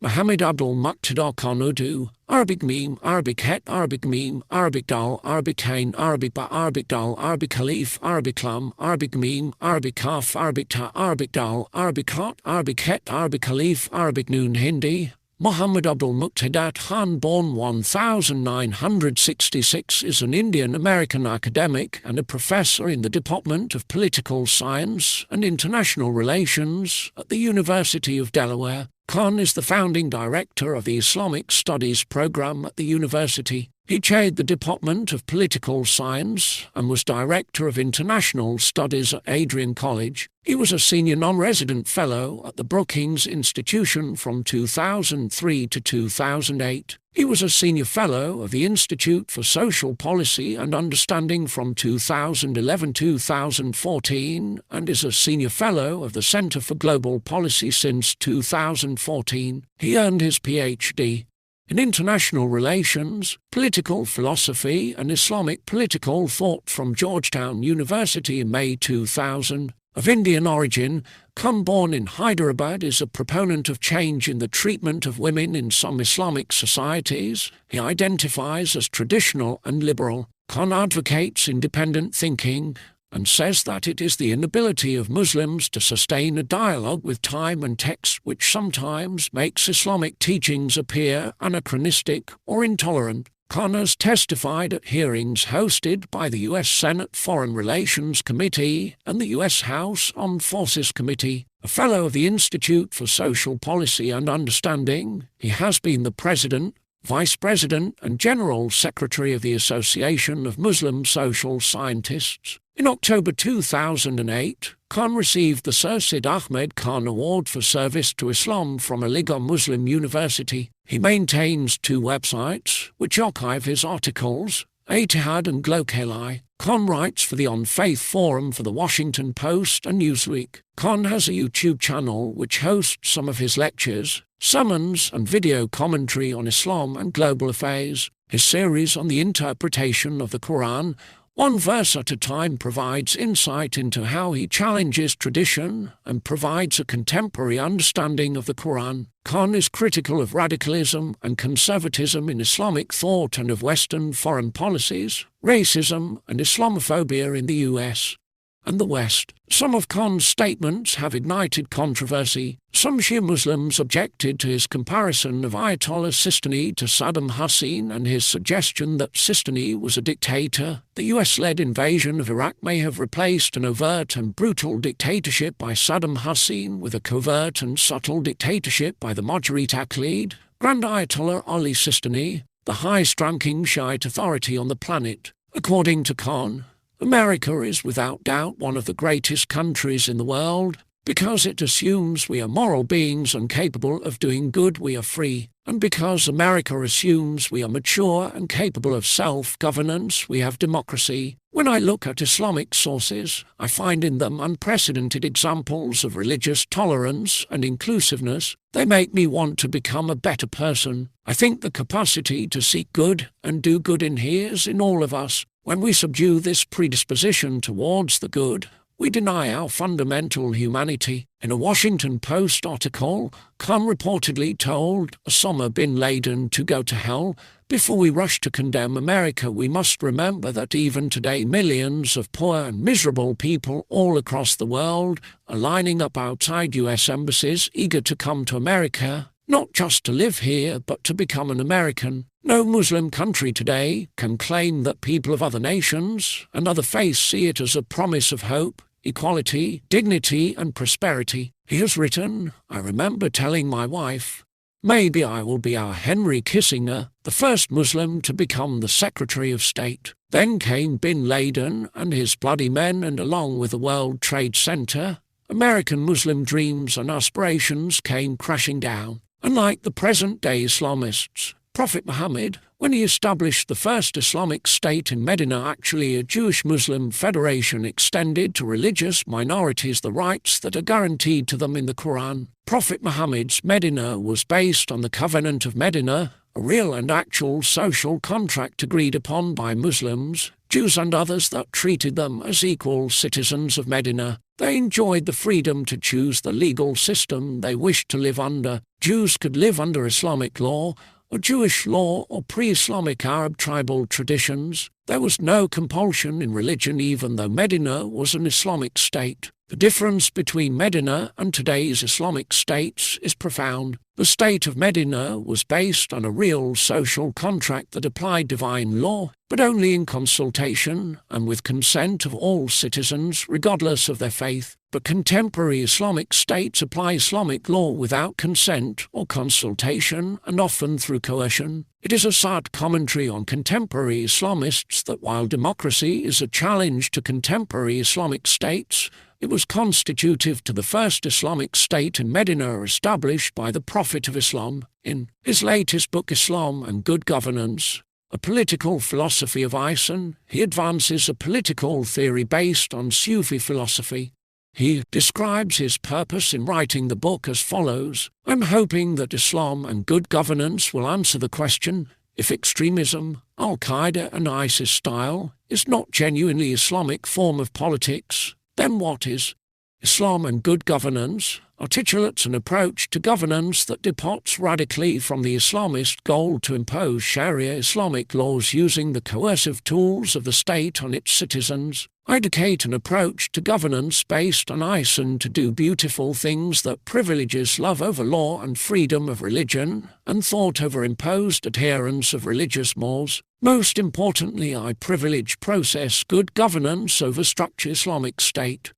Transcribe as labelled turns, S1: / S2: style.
S1: Muhammad Abdul Muqtedar Khan Urdu, Arabic meme, Arabic het, Arabic meme, Arabic dal, Arabic tain, Arabic ba, Arabic dal, Arabic khalif, Arabic lam, Arabic meme, Arabic kaf, Arabic ta, Arabic dal, Arabic hot, Arabic het, Arabic khalif, Arabic noon Hindi. Muhammad Abdul Muqtedar Khan, born 1966, is an Indian-American academic and a professor in the Department of Political Science and International Relations at the University of Delaware. Khan is the founding director of the Islamic Studies program at the university. He chaired the Department of Political Science and was Director of International Studies at Adrian College. He was a senior non-resident fellow at the Brookings Institution from 2003 to 2008. He was a senior fellow of the Institute for Social Policy and Understanding from 2011-2014 and is a senior fellow of the Center for Global Policy since 2014. He earned his Ph.D. in International Relations, Political Philosophy and Islamic Political Thought from Georgetown University in May 2000. Of Indian origin, Khan, born in Hyderabad, is a proponent of change in the treatment of women in some Islamic societies. He identifies as traditional and liberal. Khan advocates independent thinking and says that it is the inability of Muslims to sustain a dialogue with time and text which sometimes makes Islamic teachings appear anachronistic or intolerant. Khan has testified at hearings hosted by the U.S. Senate Foreign Relations Committee and the U.S. House Armed Forces Committee. A fellow of the Institute for Social Policy and Understanding, he has been the president, Vice President and General Secretary of the Association of Muslim Social Scientists. In October 2008, Khan received the Sir Sid Ahmed Khan Award for Service to Islam from Aligarh Muslim University. He maintains two websites, which archive his articles, Etihad and Glokali. Khan writes for the On Faith Forum for the Washington Post and Newsweek. Khan has a YouTube channel which hosts some of his lectures, sermons and video commentary on Islam and global affairs. His series on the interpretation of the Quran, one verse at a time, provides insight into how he challenges tradition and provides a contemporary understanding of the Quran. Khan is critical of radicalism and conservatism in Islamic thought and of Western foreign policies, racism and Islamophobia in the US and the West. Some of Khan's statements have ignited controversy. Some Shia Muslims objected to his comparison of Ayatollah Sistani to Saddam Hussein and his suggestion that Sistani was a dictator. The US-led invasion of Iraq may have replaced an overt and brutal dictatorship by Saddam Hussein with a covert and subtle dictatorship by the Mujahid Taqlid, Grand Ayatollah Ali Sistani, the highest-ranking Shiite authority on the planet. According to Khan, America is without doubt one of the greatest countries in the world. Because it assumes we are moral beings and capable of doing good, we are free. And because America assumes we are mature and capable of self-governance, we have democracy. When I look at Islamic sources, I find in them unprecedented examples of religious tolerance and inclusiveness. They make me want to become a better person. I think the capacity to seek good and do good inheres in all of us. When we subdue this predisposition towards the good, we deny our fundamental humanity. In a Washington Post article, Khan reportedly told Osama bin Laden to go to hell. Before we rush to condemn America, we must remember that even today millions of poor and miserable people all across the world are lining up outside US embassies eager to come to America, not just to live here, but to become an American. No Muslim country today can claim that people of other nations and other faiths see it as a promise of hope, equality, dignity and prosperity. He has written, I remember telling my wife, maybe I will be our Henry Kissinger, the first Muslim to become the Secretary of State. Then came bin Laden and his bloody men, and along with the World Trade Center, American Muslim dreams and aspirations came crashing down. Unlike the present-day Islamists, Prophet Muhammad, when he established the first Islamic state in Medina, actually a Jewish-Muslim federation, extended to religious minorities the rights that are guaranteed to them in the Quran. Prophet Muhammad's Medina was based on the Covenant of Medina, a real and actual social contract agreed upon by Muslims, Jews and others that treated them as equal citizens of Medina. They enjoyed the freedom to choose the legal system they wished to live under. Jews could live under Islamic law, or Jewish law, or pre-Islamic Arab tribal traditions. There was no compulsion in religion even though Medina was an Islamic state. The difference between Medina and today's Islamic states is profound. The state of Medina was based on a real social contract that applied divine law, but only in consultation and with consent of all citizens, regardless of their faith. But contemporary Islamic states apply Islamic law without consent or consultation, and often through coercion. It is a sad commentary on contemporary Islamists that while democracy is a challenge to contemporary Islamic states, it was constitutive to the first Islamic state in Medina established by the Prophet of Islam. In his latest book Islam and Good Governance, a political philosophy of Ihsan, he advances a political theory based on Sufi philosophy. He describes his purpose in writing the book as follows: "I'm hoping that Islam and good governance will answer the question, if extremism, Al-Qaeda and ISIS style, is not genuinely Islamic form of politics, then what is? Islam and good governance articulates an approach to governance that departs radically from the Islamist goal to impose Sharia Islamic laws using the coercive tools of the state on its citizens. I advocate an approach to governance based on Ihsan to do beautiful things that privileges love over law and freedom of religion and thought over imposed adherence of religious mores. Most importantly, I privilege process good governance over structure Islamic state."